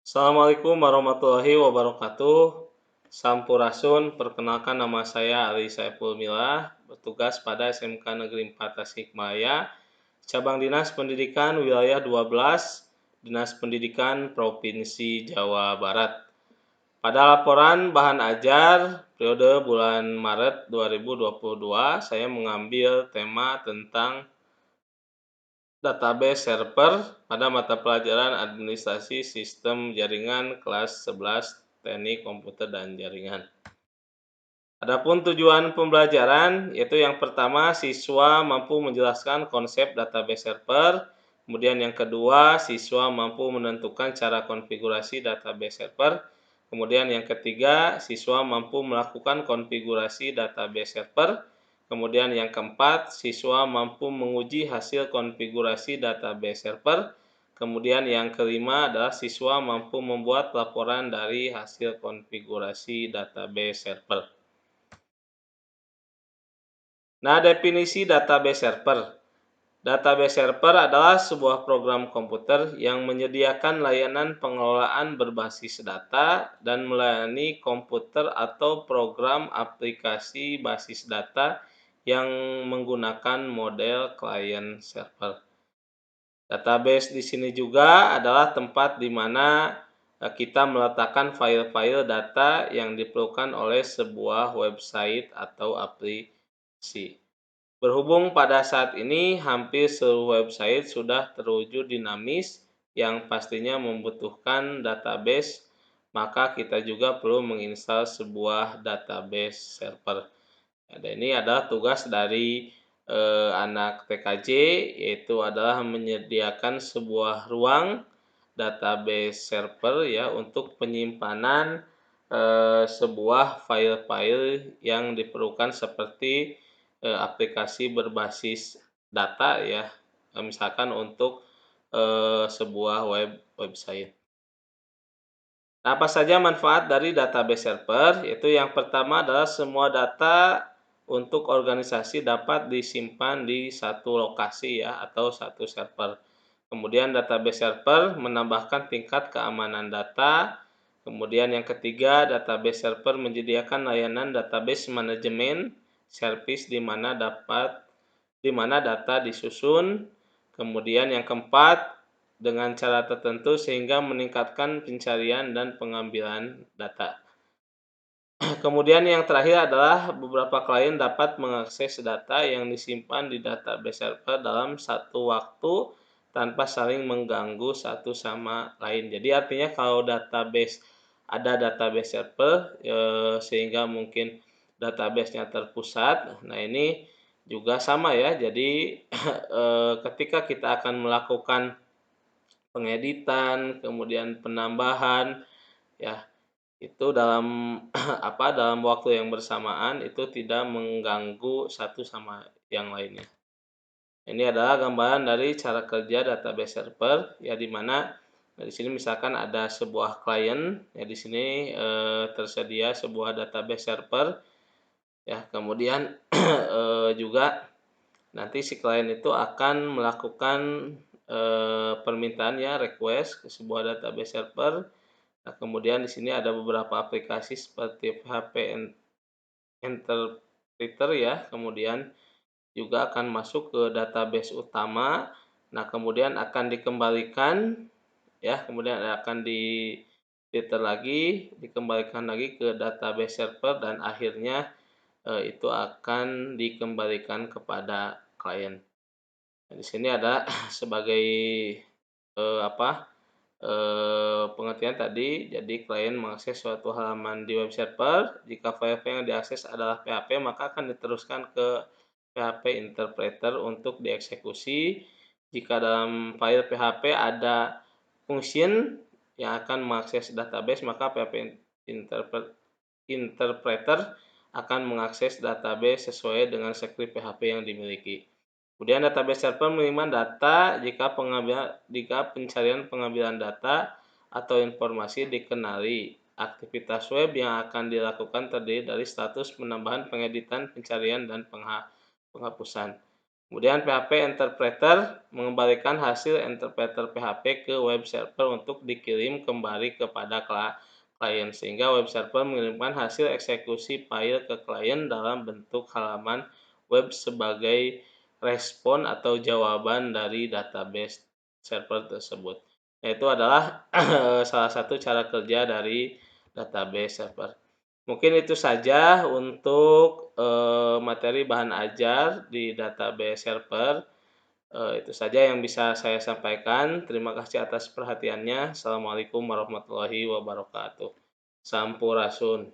Assalamualaikum warahmatullahi wabarakatuh. Sampurasun, perkenalkan nama saya Ali Saiful Milah, bertugas pada SMK Negeri 4 Tasikmalaya, Cabang Dinas Pendidikan Wilayah 12, Dinas Pendidikan Provinsi Jawa Barat. Pada laporan bahan ajar periode bulan Maret 2022, saya mengambil tema tentang database server pada mata pelajaran Administrasi Sistem Jaringan kelas 11 Teknik Komputer dan Jaringan. Adapun tujuan pembelajaran yaitu yang pertama siswa mampu menjelaskan konsep database server, kemudian yang kedua siswa mampu menentukan cara konfigurasi database server, kemudian yang ketiga siswa mampu melakukan konfigurasi database server, kemudian yang keempat siswa mampu menguji hasil konfigurasi database server, kemudian yang kelima adalah siswa mampu membuat laporan dari hasil konfigurasi database server. Nah, definisi database server. Database server adalah sebuah program komputer yang menyediakan layanan pengelolaan berbasis data dan melayani komputer atau program aplikasi basis data yang menggunakan model client server. Database di sini juga adalah tempat di mana kita meletakkan file-file data yang diperlukan oleh sebuah website atau aplikasi. Berhubung pada saat ini hampir seluruh website sudah terwujud dinamis yang pastinya membutuhkan database, maka kita juga perlu menginstal sebuah database server. Dan ini adalah tugas dari anak TKJ, yaitu adalah menyediakan sebuah ruang database server ya untuk penyimpanan sebuah file-file yang diperlukan seperti aplikasi berbasis data ya, misalkan untuk sebuah website. Nah, apa saja manfaat dari database server? Yaitu yang pertama adalah semua data untuk organisasi dapat disimpan di satu lokasi ya atau satu server. Kemudian database server menambahkan tingkat keamanan data. Kemudian yang ketiga, database server menyediakan layanan database manajemen service di mana data disusun. Kemudian yang keempat, dengan cara tertentu sehingga meningkatkan pencarian dan pengambilan data. Kemudian yang terakhir adalah beberapa klien dapat mengakses data yang disimpan di database server dalam satu waktu tanpa saling mengganggu satu sama lain. Jadi artinya kalau ada database server sehingga mungkin database-nya terpusat. Nah, ini juga sama ya. Jadi ketika kita akan melakukan pengeditan, kemudian penambahan ya, itu dalam dalam waktu yang bersamaan itu tidak mengganggu satu sama yang lainnya. Ini adalah gambaran dari cara kerja database server ya, di mana di sini misalkan ada sebuah klien ya, di sini tersedia sebuah database server ya, kemudian juga nanti si klien itu akan melakukan permintaan ya, request ke sebuah database server. Nah, kemudian di sini ada beberapa aplikasi seperti PHP Interpreter ya, kemudian juga akan masuk ke database utama. Nah, kemudian akan dikembalikan ya, kemudian akan filter lagi, dikembalikan lagi ke database server dan akhirnya itu akan dikembalikan kepada klien. Nah, di sini ada sebagai pengertian tadi, jadi klien mengakses suatu halaman di web server. Jika file yang diakses adalah PHP, maka akan diteruskan ke PHP Interpreter untuk dieksekusi. Jika dalam file PHP ada function yang akan mengakses database, maka PHP Interpreter akan mengakses database sesuai dengan script PHP yang dimiliki. Kemudian database server menerima data jika pencarian pengambilan data atau informasi dikenali. Aktivitas web yang akan dilakukan terdiri dari status penambahan, pengeditan, pencarian, dan penghapusan. Kemudian PHP interpreter mengembalikan hasil interpreter PHP ke web server untuk dikirim kembali kepada klien, sehingga web server mengirimkan hasil eksekusi file ke klien dalam bentuk halaman web sebagai respon atau jawaban dari database server tersebut. Itu adalah salah satu cara kerja dari database server. Mungkin itu saja untuk materi bahan ajar di database server. Itu saja yang bisa saya sampaikan. Terima kasih atas perhatiannya. Assalamualaikum warahmatullahi wabarakatuh. Sampurasun.